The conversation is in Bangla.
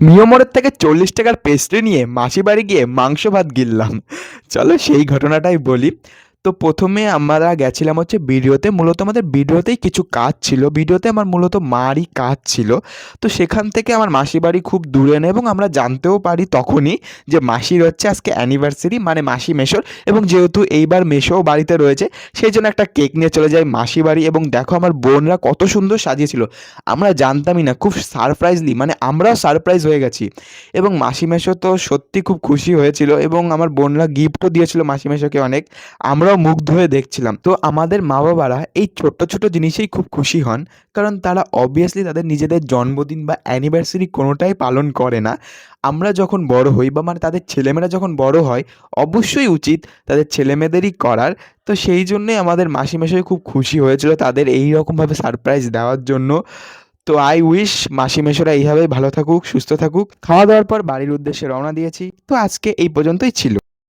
নিয়মরের থেকে 40 টাকার পেস্ট্রি নিয়ে মাসি বাড়ি গিয়ে মাংস ভাত গিললাম। চলো সেই ঘটনাটাই বলি। তো প্রথমে আমরা গেছিলাম হচ্ছে ভিডিওতে, মূলত আমাদের ভিডিওতেই কিছু কাজ ছিল, ভিডিওতে আমার মূলত মারই কাজ ছিল। তো সেখান থেকে আমার মাসি বাড়ি খুব দূরে না, এবং আমরা জানতেও পারি তখনই যে মাসির হচ্ছে আজকে অ্যানিভার্সারি, মানে মাসি মেশোর। এবং যেহেতু এইবার মেশোও বাড়িতে রয়েছে, সেই জন্য একটা কেক নিয়ে চলে যাই মাসি বাড়ি। এবং দেখো আমার বোনরা কত সুন্দর সাজিয়েছিল, আমরা জানতামই না, খুব সারপ্রাইজলি, মানে আমরাও সারপ্রাইজ হয়ে গেছি। এবং মাসি মেশো তো সত্যি খুব খুশি হয়েছিল, এবং আমার বোনরা গিফটও দিয়েছিল মাসি মেশোকে অনেক। আমরাও মুগ্ধ হয়ে দেখছিলাম। তো আমাদের মা বাবারা এই ছোট্ট ছোট জিনিসেই খুব খুশি হন, কারণ তারা অবভিয়াসলি তাদের নিজেদের জন্মদিন বা অ্যানিভার্সারি কোনোটাই পালন করে না। আমরা যখন বড় হই, বা মানে তাদের ছেলেমেয়েরা যখন বড় হয়, অবশ্যই উচিত তাদের ছেলেমেয়েদেরই করার। তো সেই জন্যই আমাদের মাসি মেশোই খুব খুশি হয়েছিল তাদের এই রকমভাবে সারপ্রাইজ দেওয়ার জন্য। তো আই উইশ মাসি মেশোরা এইভাবেই ভালো থাকুক, সুস্থ থাকুক। খাওয়া দাওয়ার পর বাড়ির উদ্দেশ্যে রওনা দিয়েছি। তো আজকে এই পর্যন্তই ছিল।